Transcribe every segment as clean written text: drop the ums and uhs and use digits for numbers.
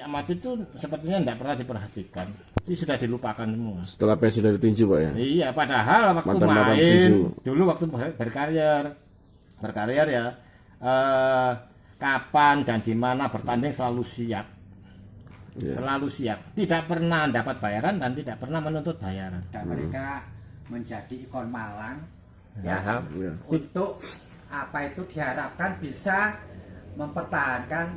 amati itu sepertinya tidak pernah diperhatikan. Ini sudah dilupakan semua. Setelah pensiun dari tinju Pak ya? Iya, padahal waktu Mantan-mantan main, tinju. dulu waktu berkarir ya, kapan dan di mana bertanding selalu siap. Selalu siap. Tidak pernah dapat bayaran dan tidak pernah menuntut bayaran. Dan mereka menjadi ikon Malang Ya, untuk apa itu diharapkan bisa mempertahankan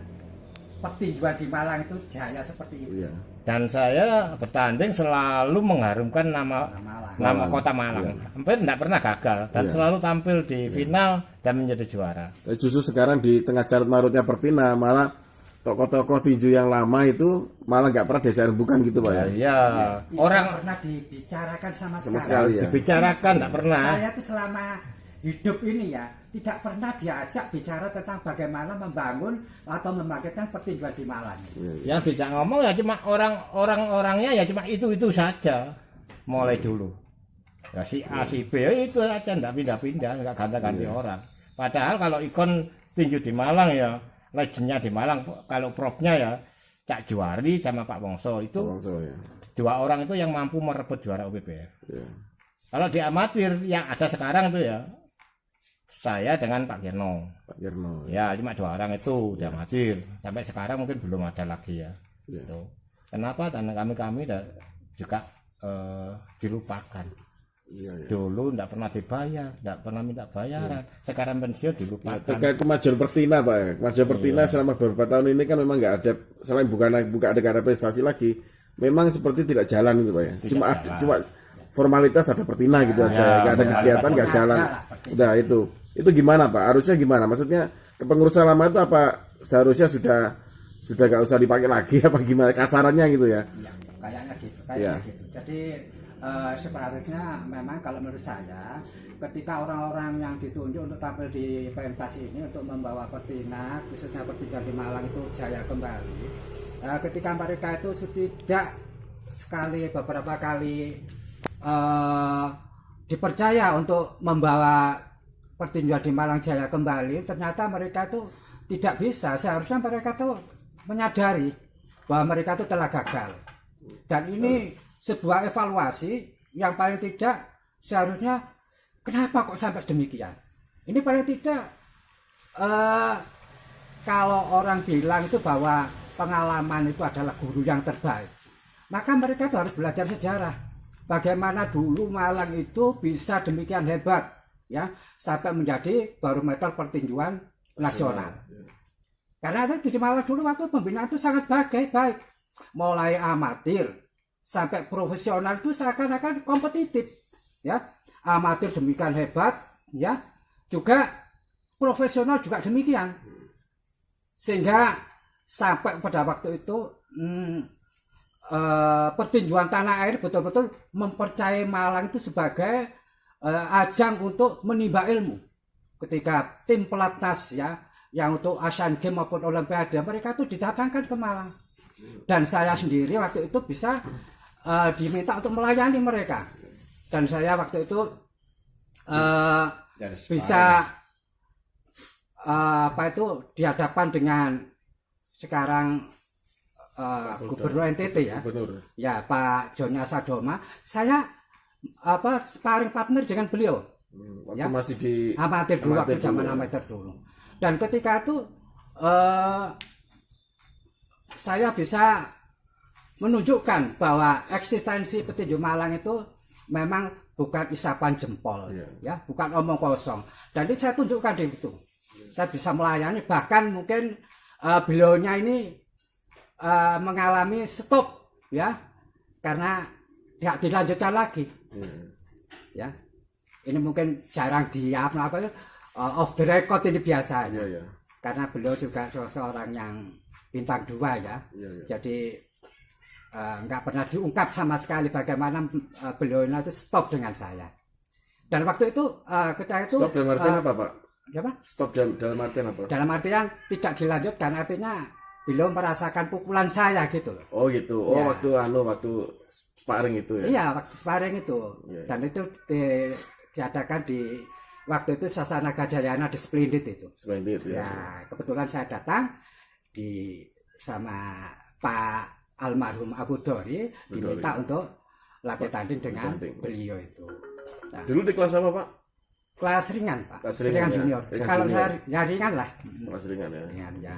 pertinjuan di Malang itu jaya seperti itu. Iya. Dan saya bertanding selalu mengharumkan nama Malang. kota Malang. Hampir tidak pernah gagal dan selalu tampil di final dan menjadi juara. Tapi justru sekarang di tengah carut marutnya Pertina malah tokoh-tokoh tinju yang lama itu malah nggak pernah diajarin bukan gitu Pak ya? Iya, Itu orang nggak pernah dibicarakan sama Sama sekali. sekali ya. dibicarakan tidak pernah. Saya tuh selama hidup ini ya tidak pernah diajak bicara tentang bagaimana membangun atau membangkitkan pertinjuan di Malang. Yang tidak ngomong ya cuma orang-orangnya ya cuma itu saja mulai dulu. Ya si A si B ya itu saja tidak pindah-pindah, nggak ganti-ganti orang. Padahal kalau ikon tinju di Malang ya legendnya di Malang kalau propnya ya Cak Juari sama Pak Wongso itu Ya. dua orang itu yang mampu merebut juara UPBF. Ya. Kalau di amatir yang ada sekarang itu ya saya dengan Pak Girno. Pak Yerno. Ya cuma dua orang itu di amatir. Sampai sekarang mungkin belum ada lagi ya. Ya. Gitu. Kenapa? Karena kami juga dilupakan. Iya, iya. Dulu tidak pernah dibayar, tidak pernah minta bayaran. Sekarang pensiun Nah, dilupakan. terkait kemajuan Pertina Pak ya. Kemajuan Pertina selama beberapa tahun ini kan memang nggak ada, selain bukan ada prestasi lagi, memang seperti tidak jalan gitu Pak ya. Cuma formalitas ada Pertina gitu aja, nggak ada kegiatan, nggak jalan. Udah itu gimana Pak? Harusnya gimana? Maksudnya kepengurusan lama itu apa seharusnya sudah nggak usah dipakai lagi apa gimana kasarannya gitu ya? Ya, kayaknya gitu. Ya. Jadi seharusnya memang kalau menurut saya ketika orang-orang yang ditunjuk untuk tampil di pentas ini untuk membawa Pertina khususnya pertinjuan di Malang itu jaya kembali, ketika mereka itu tidak beberapa kali dipercaya untuk membawa pertinjuan di Malang jaya kembali, ternyata mereka itu tidak bisa. Seharusnya mereka itu menyadari bahwa mereka itu telah gagal. Dan ini sebuah evaluasi yang paling tidak seharusnya kenapa kok sampai demikian. Ini paling tidak kalau orang bilang itu bahwa pengalaman itu adalah guru yang terbaik, maka mereka itu harus belajar sejarah. Bagaimana dulu Malang itu bisa demikian hebat ya sampai menjadi barometer pertinjuan nasional. Karena di Malang dulu waktu pembinaan itu sangat baik, mulai amatir sampai profesional itu seakan-akan kompetitif ya. Amatir demikian hebat ya, juga profesional juga demikian, sehingga sampai pada waktu itu pertinjuan tanah air betul-betul mempercayai Malang itu sebagai ajang untuk menimba ilmu. Ketika tim pelatnas ya yang untuk Asian Games maupun Olimpiade mereka itu didatangkan ke Malang, dan saya sendiri waktu itu bisa diminta untuk melayani mereka, dan saya waktu itu bisa dihadapkan dengan sekarang Gubernur NTT ya, ya Pak Joni Asadoma. Saya sparring partner dengan beliau. Waktu masih di amatir dulu, waktu zaman amatir dulu. Dan ketika itu saya bisa menunjukkan bahwa eksistensi petinju Malang itu memang bukan isapan jempol, ya, bukan omong kosong. Dan ini saya tunjukkan di situ. Saya bisa melayani, bahkan mungkin beliaunya ini mengalami stop, ya, karena tidak dilanjutkan lagi, ya. Ini mungkin jarang off the record ini biasanya, karena beliau juga seorang yang bintang 2 ya, jadi nggak pernah diungkap sama sekali bagaimana beliau itu stop dengan saya. Dan waktu itu ketika itu stop dalam artian apa Pak? Apa? Stop dalam artian apa? Dalam artian tidak dilanjutkan, artinya beliau merasakan pukulan saya gitu loh. Oh gitu. Oh ya. waktu sparring itu ya. Iya, waktu sparring itu. Dan itu diadakan di waktu itu Sasana Gajayana di Splendid itu. Splendid ya. Ya, kebetulan saya datang sama Pak almarhum Abu Dori diminta untuk latih tanding dengan beliau itu. Nah, Dulu di kelas apa Pak? kelas ringan Pak, Kelas ringan, ya. junior. Ringan Kalau junior. saya ya ringan lah, Kelas ringan ya. ringan ya.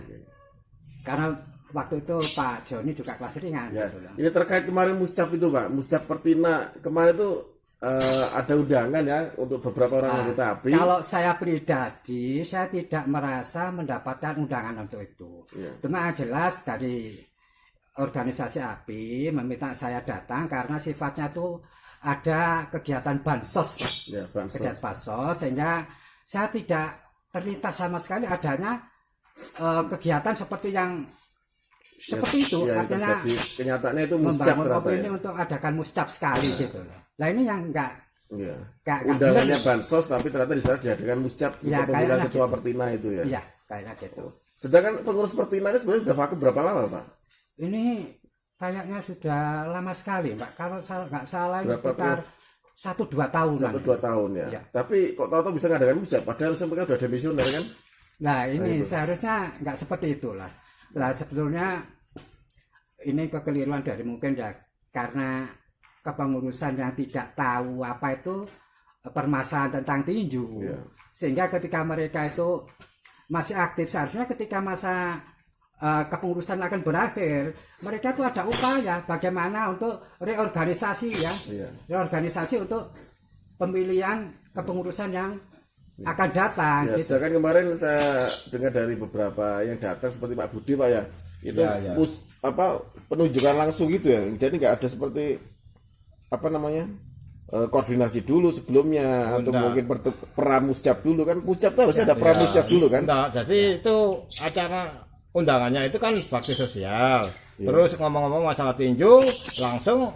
Karena waktu itu Pak Joni juga kelas ringan. Ya. Gitu loh. Ini terkait kemarin muscap itu Pak, muscap Pertina kemarin itu ada undangan ya untuk beberapa orang anggota API. Kalau saya pribadi, saya tidak merasa mendapatkan undangan untuk itu. Ya. Cuma jelas dari organisasi API meminta saya datang karena sifatnya itu ada kegiatan bansos, Ya, bansos. kegiatan bansos, sehingga saya tidak terlintas sama sekali adanya kegiatan seperti yang seperti itu. Ya, Artinya terjadi kenyataannya itu muscap membangun ternyata opini ya. untuk adakan muscap sekali gitu loh. Nah ini yang enggak Iya. Nggak Undangannya benar. bansos tapi ternyata di sana diadakan muscap Ya, untuk pemilihan kayaknya ketua gitu. Pertina itu ya. iya kayaknya gitu. Sedangkan pengurus Pertina ini sebenarnya udah vakum berapa lama Pak? Ini kayaknya sudah lama sekali, Pak. Kalau nggak salah ini Berapa sekitar 1-2 tahunan. 1-2 tahun ya. Iya. Tapi kok tahu-tahu bisa ngadakan muscap padahal mereka udah demisioner kan? Nah ini seharusnya nggak seperti itulah. Nah sebetulnya ini kekeliruan dari mungkin ya karena kepengurusan yang tidak tahu apa itu permasalahan tentang tinju. Iya. Sehingga ketika mereka itu masih aktif, seharusnya ketika masa kepengurusan akan berakhir, mereka itu ada upaya bagaimana untuk reorganisasi ya, Iya. reorganisasi untuk pemilihan kepengurusan yang akan datang. Ya, Gitu. sedangkan kemarin saya dengar dari beberapa yang datang seperti Pak Budi Pak ya, itu Ya. penunjukan langsung gitu ya. Jadi nggak ada seperti apa namanya koordinasi dulu sebelumnya atau Enggak. mungkin pramuscap dulu kan. Muscap tuh harusnya ada pramuscap dulu kan. Enggak, jadi itu acara undangannya itu kan bakti sosial. Terus ngomong-ngomong masalah tinju, langsung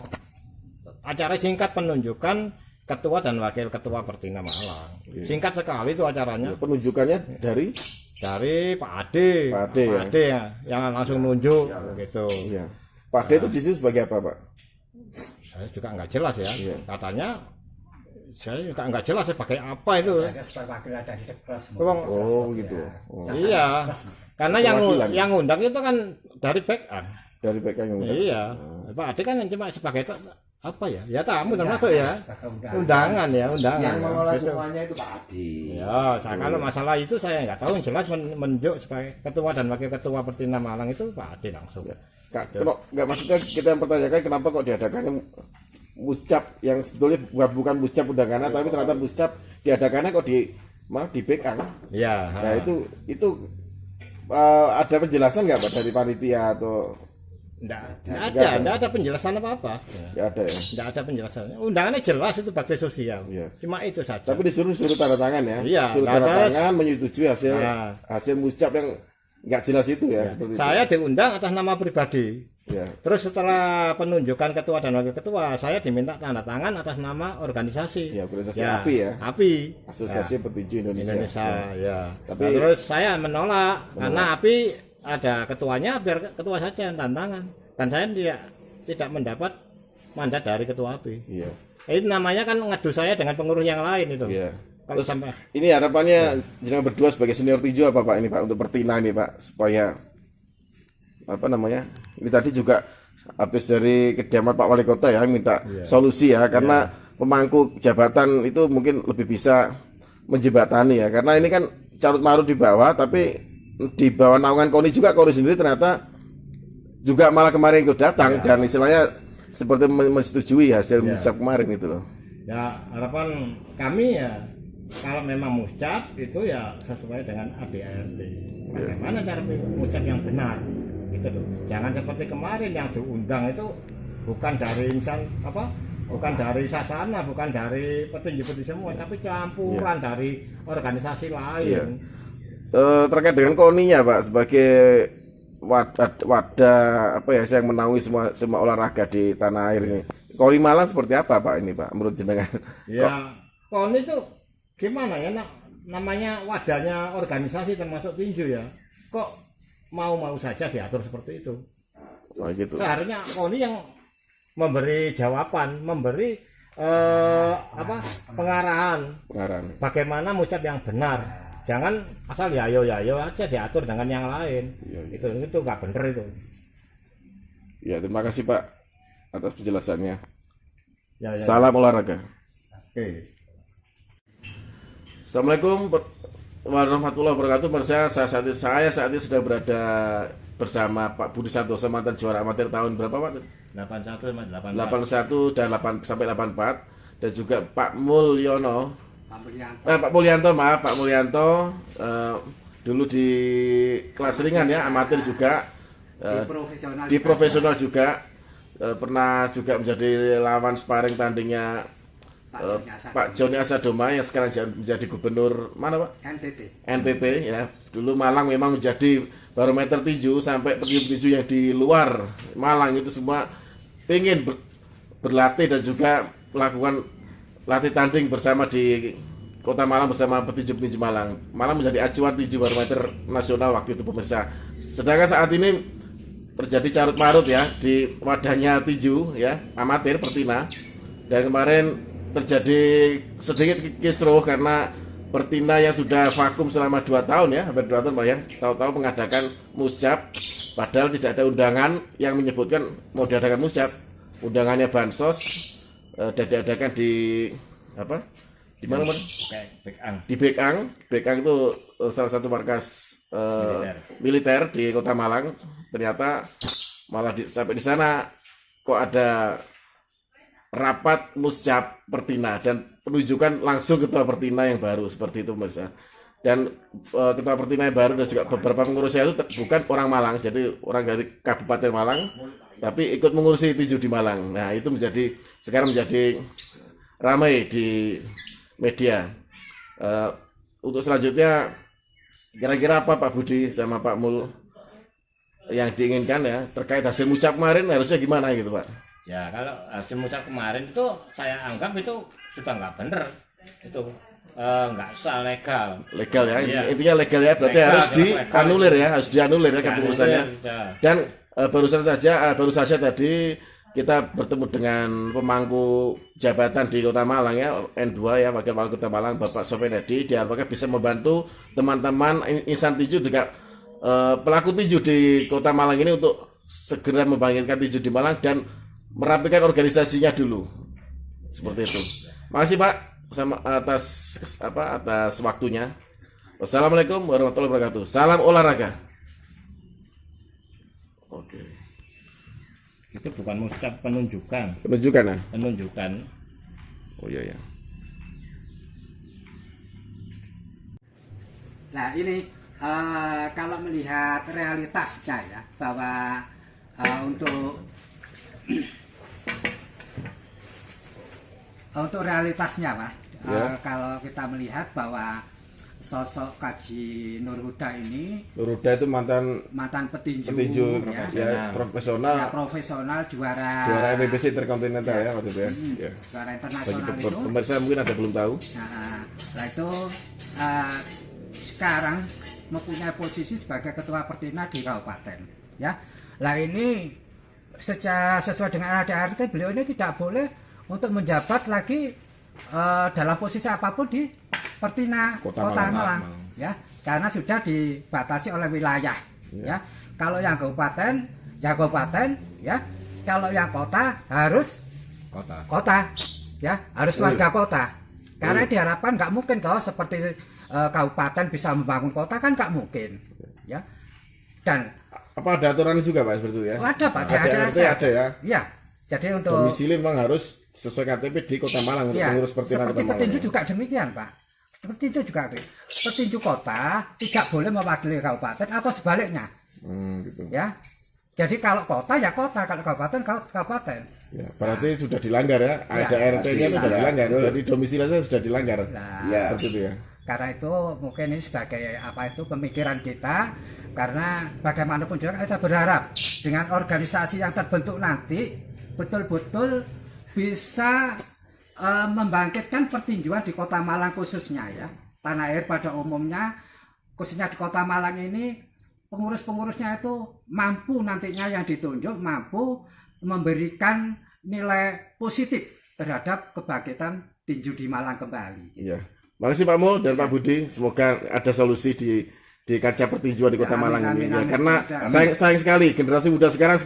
acara singkat penunjukan ketua dan wakil ketua Pertina Malang. Singkat sekali itu acaranya. Penunjukannya dari Dari Pak Ade. Pak Ade, ya. Ade yang langsung nunjuk gitu. ya. Pak D itu di situ sebagai apa Pak? Saya juga nggak jelas ya. Iya. Katanya saya juga nggak jelas sebagai apa itu. Ada perwakilan dari Dekros. Memang- Oh gitu. Oh, Iya. Karena Perwakilan. yang undang itu kan dari backup. dari PK yang udah. Iya. Pak Ade kan cuma sebagai apa ya? Ya tamu termasuk ya. Undangan ya, undangan. Yang mengelola Gitu. semuanya itu Pak Adi. Ya, kalau masalah itu saya nggak tahu. Yang jelas menunjuk sebagai ketua dan wakil ketua Pertina Malang itu Pak Ade langsung. Nggak maksudnya kita yang pertanyakan kenapa kok diadakan muscap yang sebetulnya bukan muscap undangannya tapi ternyata muscap diadakannya kok di Bekang. Ya. Nah itu ada penjelasan nggak Pak dari panitia atau Nggak ada penjelasan apa-apa. nggak ada ya? Nggak ada penjelasan. Undangannya jelas itu bakti sosial. Iya. Cuma itu saja. Tapi disuruh tanda tangan ya? Iya, Suruh nggak tanda ada. tangan menyetujui Nah. hasil muscap yang nggak jelas itu ya? Seperti Saya diundang atas nama pribadi. itu. Ya. Terus setelah penunjukan ketua dan wakil ketua, saya diminta tanda tangan atas nama organisasi. Ya, organisasi API ya? API. Asosiasi Petinju Indonesia. Indonesia, ya. Tapi- Nah, terus saya menolak karena API ada ketuanya, biar ketua saja yang tanda tangan. Dan saya tidak mendapat mandat dari ketua API. Iya. Itu namanya kan ngadu saya dengan pengurus yang lain itu. Iya. Kalau sampai Ini harapannya jenengan berdua sebagai senior tinju apa Pak ini Pak untuk Pertina ini Pak supaya apa namanya? Ini tadi juga habis dari kediaman Pak Wali Kota ya minta solusi ya karena pemangku jabatan itu mungkin lebih bisa menjembatani ya karena ini kan carut marut di bawah tapi di bawah naungan KONI juga KONI sendiri ternyata juga malah kemarin ikut datang dan istilahnya seperti menyetujui hasil muscap kemarin itu loh. ya harapan kami ya kalau memang muscap itu ya sesuai dengan ADART. Bagaimana cara muscap yang benar? Gitu loh. Jangan seperti kemarin yang diundang itu bukan dari insan apa? Bukan dari Sasana, bukan dari petinju-petinju semua, tapi campuran dari organisasi lain. Terkait dengan KONI-nya Pak sebagai wadah apa ya yang menaungi semua olahraga di tanah air ini. KONI Malang seperti apa Pak ini Pak menurut jenengan? Ya, KONI itu gimana ya namanya wadahnya organisasi termasuk tinju ya. Kok mau saja diatur seperti itu? Oh gitu. Seharusnya KONI yang memberi jawaban, memberi pengarahan bagaimana muscap yang benar. Jangan asal yayo aja diatur dengan yang lain. Itu nggak bener itu. Ya, terima kasih Pak atas penjelasannya. Ya, ya. Salam olahraga. Oke. Assalamualaikum warahmatullahi wabarakatuh. Saya saat ini sedang berada bersama Pak Budi Santoso, mantan juara amatir tahun berapa Pak? 81 sama 81 dan 8 sampai 84, dan juga Pak Mulyono. Pak Mulyanto. Pak Mulyanto, maaf Pak Mulyanto, dulu di kelas ringan ya, amatir juga, di profesional juga, pernah juga menjadi lawan sparring tandingnya Pak Joni Asadoma yang sekarang menjadi gubernur mana Pak? NTT ya. Dulu Malang memang menjadi barometer tinju, sampai petinju yang di luar Malang itu semua ingin berlatih dan juga melakukan latih tanding bersama di Kota Malang bersama petinju-petinju Malang. Malang menjadi acuan tinju barometer nasional waktu itu pemirsa. Sedangkan saat ini terjadi carut marut ya di wadahnya tinju ya amatir Pertina, dan kemarin terjadi sedikit kisruh karena Pertina yang sudah vakum selama 2 tahun ya, hampir 2 tahun Pak ya, tahu-tahu mengadakan musjab, padahal tidak ada undangan yang menyebutkan mau diadakan musjab. Undangannya bansos, dan diadakan di apa? Di mana Mas? Di Bekang. Bekang itu salah satu markas militer di Kota Malang. Ternyata malah sampai di sana kok ada rapat musjab Pertina dan penunjukan langsung ketua Pertina yang baru, seperti itu pemirsa. Dan ketua Pertina yang baru dan juga beberapa pengurusnya itu bukan orang Malang, jadi orang dari Kabupaten Malang, tapi ikut mengurusi tinju di Malang. Nah itu sekarang menjadi ramai di media. Untuk selanjutnya kira-kira apa Pak Budi sama Pak Mul yang diinginkan ya terkait hasil musjab kemarin, harusnya gimana gitu Pak? Ya, kalau hasil musyawarah kemarin itu saya anggap itu sudah nggak benar, itu nggak sah, legal ya, iya. Intinya legal ya, berarti legal, harus dianulir ya, kepengurusannya. Dan baru saja tadi kita bertemu dengan pemangku jabatan di Kota Malang ya, N2 ya, Wakil Wali Kota Malang Bapak Sofian Hadi, diharapkan bisa membantu teman-teman insan tinju juga pelaku tinju di Kota Malang ini untuk segera membangkitkan tinju di Malang dan merapikan organisasinya dulu, seperti itu. Makasih Pak atas waktunya. Wassalamualaikum warahmatullahi wabarakatuh. Salam olahraga. Oke. itu bukan muscap, penunjukan Penunjukan. Oh iya ya. Nah ini kalau melihat realitasnya ya, bahwa untuk realitasnya Pak, Ya. kalau kita melihat bahwa sosok Kaji Nur Huda ini, Nur Huda itu mantan petinju ya, profesional juara MPBC Interkontinental ya waktu itu ya. Ya. juara Bagi internasional itu. pemirsa mungkin ada belum tahu. Nah itu sekarang mempunyai posisi sebagai ketua Pertina di kabupaten ya. Lah ini sesuai dengan ADART beliau ini tidak boleh untuk menjabat lagi dalam posisi apapun di Pertina Kota Malang ya, karena sudah dibatasi oleh wilayah ya. Kalau yang kabupaten ya, kalau yang kota harus kota ya, harus warga kota. Karena diharapkan nggak mungkin kalau seperti kabupaten bisa membangun kota, kan nggak mungkin ya. Dan apa ada aturan juga Pak seperti itu ya? ada Pak, ada ya. Iya. Jadi untuk domisili memang harus sesuai KTP di Kota Malang untuk mengurus Pertina Kota Malang. Seperti petinju juga demikian Pak. Seperti itu juga petinju kota tidak boleh mewakili kabupaten atau sebaliknya. Gitu. Ya. Jadi kalau kota ya kota, kalau kabupaten kabupaten. Ya, berarti sudah dilanggar ya. Ada RT-nya itu sudah dilanggar. Jadi domisilinya sudah dilanggar. Ya. Seperti itu ya. Karena itu mungkin ini sebagai pemikiran kita, karena bagaimanapun juga kita berharap dengan organisasi yang terbentuk nanti betul-betul bisa membangkitkan pertinjuan di Kota Malang khususnya ya. Tanah air pada umumnya, khususnya di Kota Malang ini, pengurus-pengurusnya itu mampu nantinya yang ditunjuk, mampu memberikan nilai positif terhadap kebangkitan tinju di Malang kembali. Iya. Makasih Pak Mul dan Pak Budi, semoga ada solusi di di kancah pertinjuan di Kota Ya, Malang amin, ini. Ya, amin. karena Amin. sayang sekali generasi muda sekarang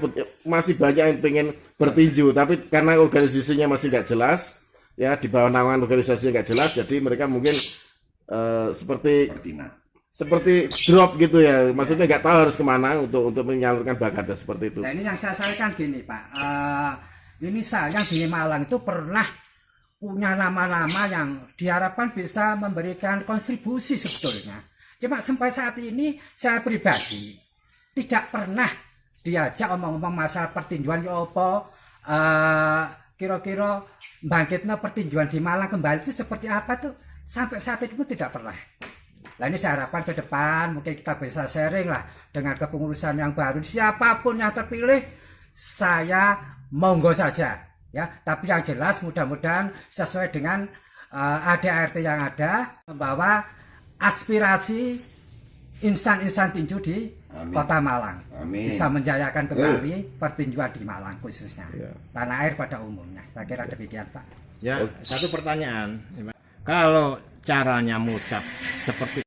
masih banyak yang pengen bertinju, tapi karena organisasinya masih nggak jelas, ya di bawah naungan organisasinya nggak jelas, jadi mereka mungkin seperti drop gitu ya. Maksudnya nggak tahu harus kemana untuk menyalurkan bakatnya seperti itu. Nah ini yang saya sampaikan gini Pak, ini saya di Malang itu pernah punya nama-nama yang diharapkan bisa memberikan kontribusi sebetulnya. Cuma sampai saat ini saya pribadi tidak pernah diajak omong-omong masalah pertinjuan ya apa, kira-kira bangkitnya pertinjuan di Malang kembali itu seperti apa tuh, sampai saat itu pun tidak pernah. Nah ini saya harapkan ke depan mungkin kita bisa sharing lah dengan kepengurusan yang baru, siapapun yang terpilih saya monggo saja ya, tapi yang jelas mudah-mudahan sesuai dengan ADART yang ada, membawa aspirasi insan-insan tinju di Kota Malang. Amin. Bisa menjayakan kembali pertinjuan di Malang khususnya. Tanah air pada umumnya. Saya kira demikian Pak. Ya, satu pertanyaan. Kalau caranya ngucap seperti